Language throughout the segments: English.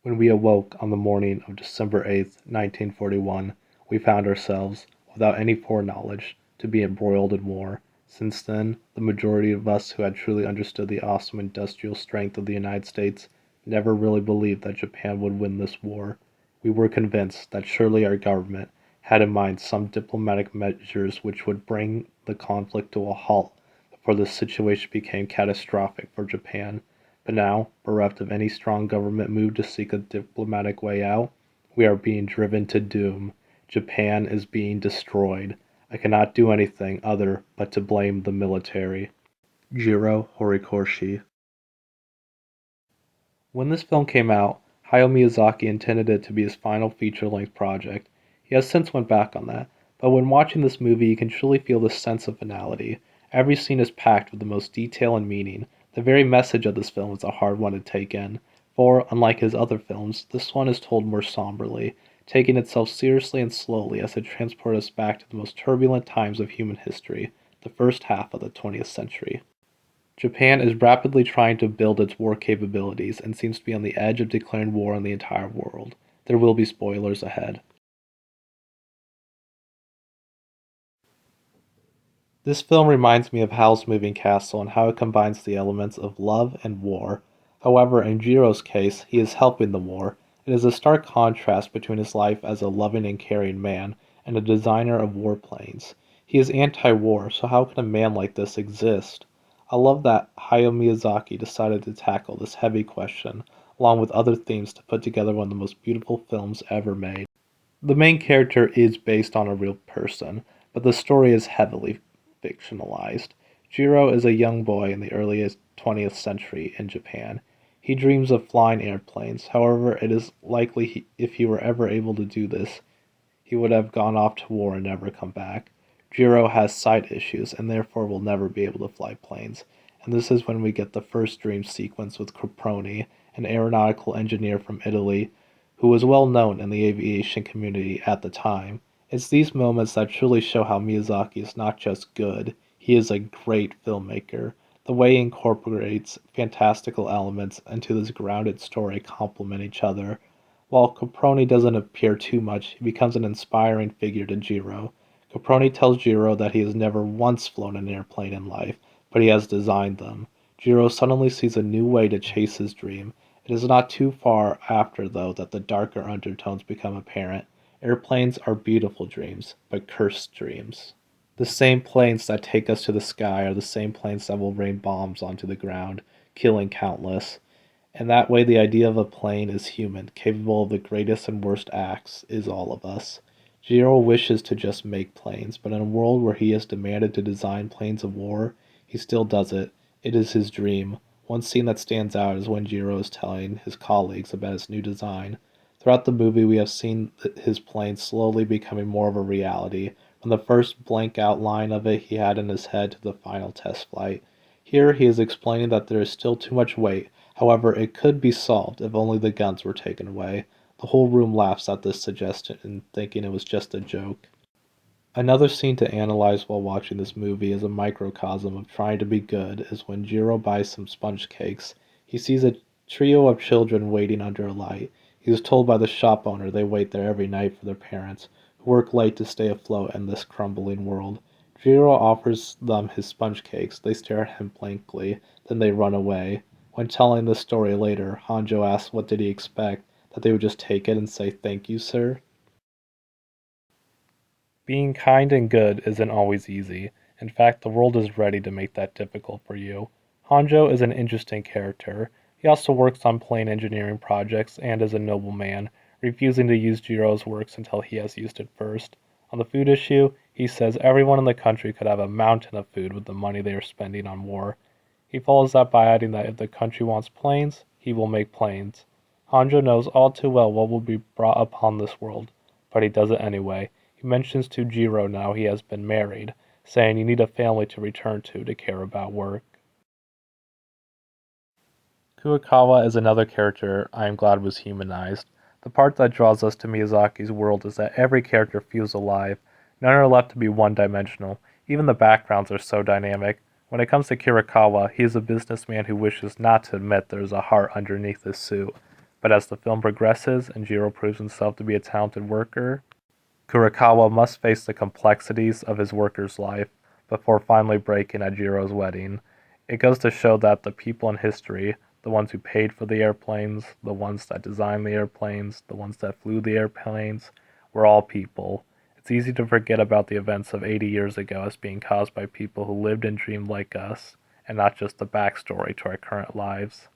When we awoke on the morning of December 8th, 1941, we found ourselves, without any foreknowledge, to be embroiled in war. Since then, the majority of us who had truly understood the awesome industrial strength of the United States never really believed that Japan would win this war. We were convinced that surely our government had in mind some diplomatic measures which would bring the conflict to a halt before the situation became catastrophic for Japan. But now, bereft of any strong government move to seek a diplomatic way out, we are being driven to doom. Japan is being destroyed. I cannot do anything other but to blame the military. Jiro Horikoshi. When this film came out, Hayao Miyazaki intended it to be his final feature-length project. He has since went back on that, but when watching this movie you can truly feel the sense of finality. Every scene is packed with the most detail and meaning. The very message of this film is a hard one to take in, for, unlike his other films, this one is told more somberly, taking itself seriously and slowly as it transports us back to the most turbulent times of human history, the first half of the 20th century. Japan is rapidly trying to build its war capabilities and seems to be on the edge of declaring war on the entire world. There will be spoilers ahead. This film reminds me of Howl's Moving Castle and how it combines the elements of love and war. However, in Jiro's case, he is helping the war. It is a stark contrast between his life as a loving and caring man and a designer of warplanes. He is anti-war, so how can a man like this exist? I love that Hayao Miyazaki decided to tackle this heavy question, along with other themes, to put together one of the most beautiful films ever made. The main character is based on a real person, but the story is heavily fictionalized. Jiro is a young boy in the early 20th century in Japan. He dreams of flying airplanes. However, it is likely if he were ever able to do this, he would have gone off to war and never come back. Jiro has sight issues and therefore will never be able to fly planes. And this is when we get the first dream sequence with Coproni, an aeronautical engineer from Italy who was well known in the aviation community at the time. It's these moments that truly show how Miyazaki is not just good, he is a great filmmaker. The way he incorporates fantastical elements into this grounded story complement each other. While Caproni doesn't appear too much, he becomes an inspiring figure to Jiro. Caproni tells Jiro that he has never once flown an airplane in life, but he has designed them. Jiro suddenly sees a new way to chase his dream. It is not too far after, though, that the darker undertones become apparent. Airplanes are beautiful dreams, but cursed dreams. The same planes that take us to the sky are the same planes that will rain bombs onto the ground, killing countless. And that way, the idea of a plane is human, capable of the greatest and worst acts, is all of us. Jiro wishes to just make planes, but in a world where he is demanded to design planes of war, he still does it. It is his dream. One scene that stands out is when Jiro is telling his colleagues about his new design. Throughout the movie, we have seen his plane slowly becoming more of a reality, from the first blank outline of it he had in his head to the final test flight. Here, he is explaining that there is still too much weight. However, it could be solved if only the guns were taken away. The whole room laughs at this suggestion, thinking it was just a joke. Another scene to analyze while watching this movie as a microcosm of trying to be good is when Jiro buys some sponge cakes. He sees a trio of children waiting under a light. He is told by the shop owner they wait there every night for their parents, who work late to stay afloat in this crumbling world. Jiro offers them his sponge cakes. They stare at him blankly, then they run away. When telling this story later, Hanjo asks what did he expect, that they would just take it and say thank you, sir? Being kind and good isn't always easy. In fact, the world is ready to make that difficult for you. Hanjo is an interesting character. He also works on plane engineering projects and is a noble man, refusing to use Jiro's works until he has used it first. On the food issue, he says everyone in the country could have a mountain of food with the money they are spending on war. He follows that by adding that if the country wants planes, he will make planes. Hanjo knows all too well what will be brought upon this world, but he does it anyway. He mentions to Jiro now he has been married, saying you need a family to return to care about work. Kurokawa is another character I am glad was humanized. The part that draws us to Miyazaki's world is that every character feels alive. None are left to be one-dimensional. Even the backgrounds are so dynamic. When it comes to Kurokawa, he is a businessman who wishes not to admit there is a heart underneath his suit. But as the film progresses and Jiro proves himself to be a talented worker, Kurokawa must face the complexities of his worker's life before finally breaking at Jiro's wedding. It goes to show that the people in history, the ones who paid for the airplanes, the ones that designed the airplanes, the ones that flew the airplanes, were all people. It's easy to forget about the events of 80 years ago as being caused by people who lived and dreamed like us, and not just the backstory to our current lives.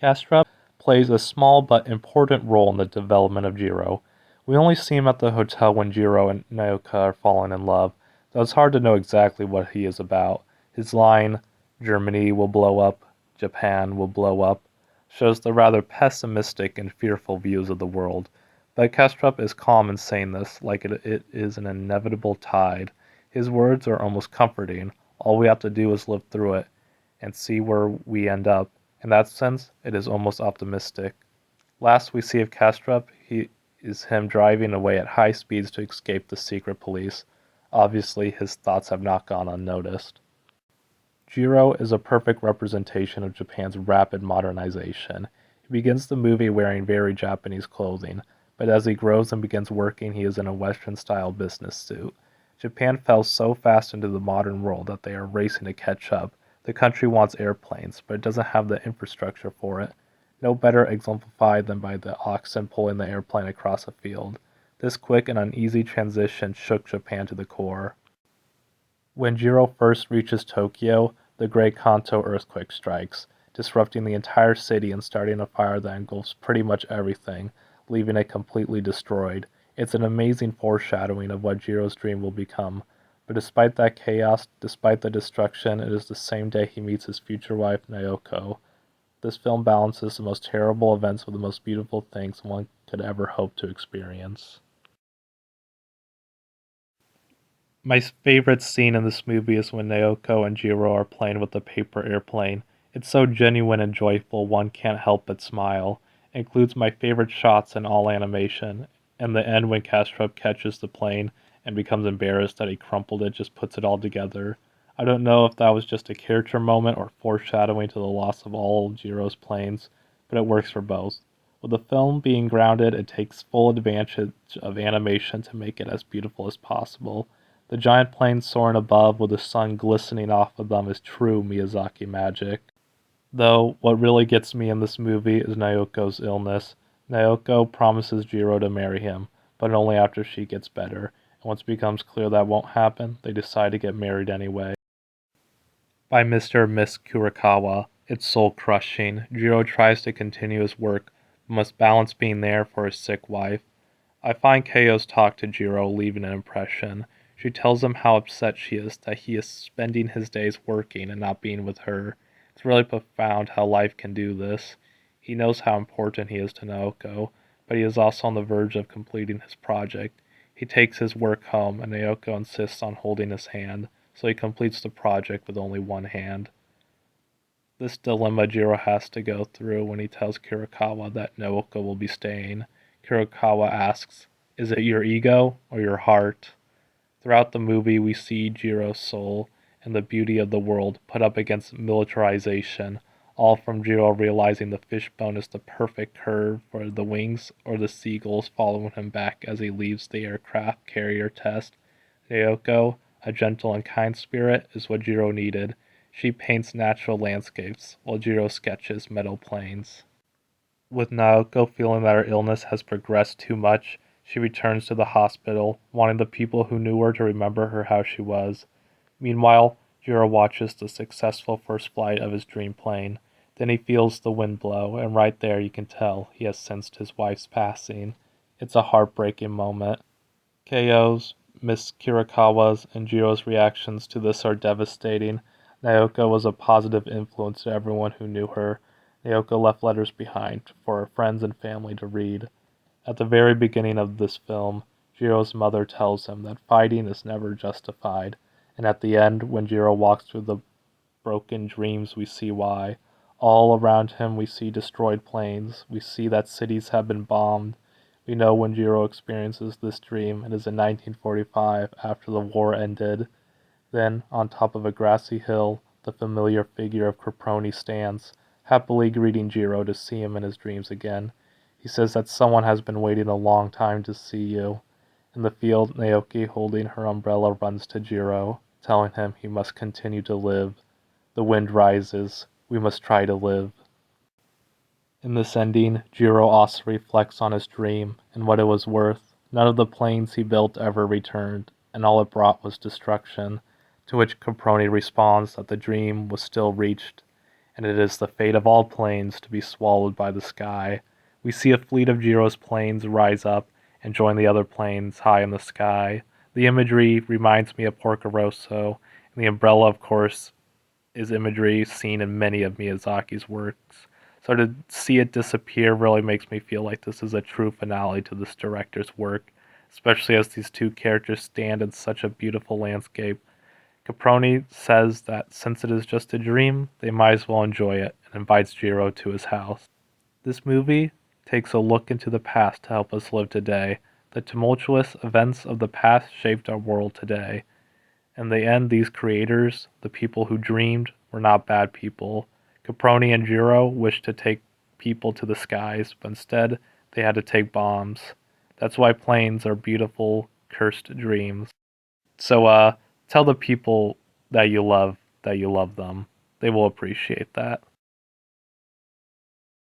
Kastrup plays a small but important role in the development of Jiro. We only see him at the hotel when Jiro and Naoka are falling in love, though it's hard to know exactly what he is about. His line, Germany will blow up, Japan will blow up, shows the rather pessimistic and fearful views of the world. But Kastrup is calm in saying this, like it is an inevitable tide. His words are almost comforting. All we have to do is live through it and see where we end up. In that sense, it is almost optimistic. Last we see of Kastrup, he is him driving away at high speeds to escape the secret police. Obviously, his thoughts have not gone unnoticed. Jiro is a perfect representation of Japan's rapid modernization. He begins the movie wearing very Japanese clothing, but as he grows and begins working, he is in a Western-style business suit. Japan fell so fast into the modern world that they are racing to catch up. The country wants airplanes, but it doesn't have the infrastructure for it. No better exemplified than by the oxen pulling the airplane across a field. This quick and uneasy transition shook Japan to the core. When Jiro first reaches Tokyo, the Great Kanto earthquake strikes, disrupting the entire city and starting a fire that engulfs pretty much everything, leaving it completely destroyed. It's an amazing foreshadowing of what Jiro's dream will become. But despite that chaos, despite the destruction, it is the same day he meets his future wife, Naoko. This film balances the most terrible events with the most beautiful things one could ever hope to experience. My favorite scene in this movie is when Naoko and Jiro are playing with the paper airplane. It's so genuine and joyful one can't help but smile. It includes my favorite shots in all animation. And the end when Kastrup catches the plane and becomes embarrassed that he crumpled it just puts it all together. I don't know if that was just a character moment or foreshadowing to the loss of all Jiro's planes, but it works for both. With the film being grounded, it takes full advantage of animation to make it as beautiful as possible. The giant planes soaring above with the sun glistening off of them is true Miyazaki magic. Though, what really gets me in this movie is Naoko's illness. Naoko promises Jiro to marry him, but only after she gets better, and once it becomes clear that won't happen, they decide to get married anyway. By Mr. and Miss Kurokawa, it's soul-crushing. Jiro tries to continue his work, but must balance being there for his sick wife. I find Keio's talk to Jiro leaving an impression. She tells him how upset she is that he is spending his days working and not being with her. It's really profound how life can do this. He knows how important he is to Naoko, but he is also on the verge of completing his project. He takes his work home, and Naoko insists on holding his hand, so he completes the project with only one hand. This dilemma Jiro has to go through when he tells Kurokawa that Naoko will be staying. Kurokawa asks, "Is it your ego or your heart?" Throughout the movie, we see Jiro's soul and the beauty of the world put up against militarization, all from Jiro realizing the fishbone is the perfect curve for the wings, or the seagulls following him back as he leaves the aircraft carrier test. Naoko, a gentle and kind spirit, is what Jiro needed. She paints natural landscapes, while Jiro sketches metal planes. With Naoko feeling that her illness has progressed too much, she returns to the hospital, wanting the people who knew her to remember her how she was. Meanwhile, Jiro watches the successful first flight of his dream plane. Then he feels the wind blow, and right there you can tell he has sensed his wife's passing. It's a heartbreaking moment. Keio's, Miss Kurokawa's, and Jiro's reactions to this are devastating. Naoko was a positive influence to everyone who knew her. Naoko left letters behind for her friends and family to read. At the very beginning of this film, Jiro's mother tells him that fighting is never justified, and at the end, when Jiro walks through the broken dreams, we see why. All around him, we see destroyed planes. We see that cities have been bombed. We know when Jiro experiences this dream, it is in 1945, after the war ended. Then, on top of a grassy hill, the familiar figure of Caproni stands, happily greeting Jiro to see him in his dreams again. He says that someone has been waiting a long time to see you. In the field, Naoki, holding her umbrella, runs to Jiro, telling him he must continue to live. The wind rises. We must try to live. In this ending, Jiro also reflects on his dream and what it was worth. None of the planes he built ever returned, and all it brought was destruction, to which Caproni responds that the dream was still reached, and it is the fate of all planes to be swallowed by the sky. We see a fleet of Jiro's planes rise up and join the other planes high in the sky. The imagery reminds me of Porco Rosso, and the umbrella, of course, is imagery seen in many of Miyazaki's works. So to see it disappear really makes me feel like this is a true finale to this director's work, especially as these two characters stand in such a beautiful landscape. Caproni says that since it is just a dream, they might as well enjoy it, and invites Jiro to his house. This movie takes a look into the past to help us live today. The tumultuous events of the past shaped our world today. In the end, these creators, the people who dreamed, were not bad people. Caproni and Jiro wished to take people to the skies, but instead they had to take bombs. That's why planes are beautiful, cursed dreams. So, tell the people that you love them. They will appreciate that.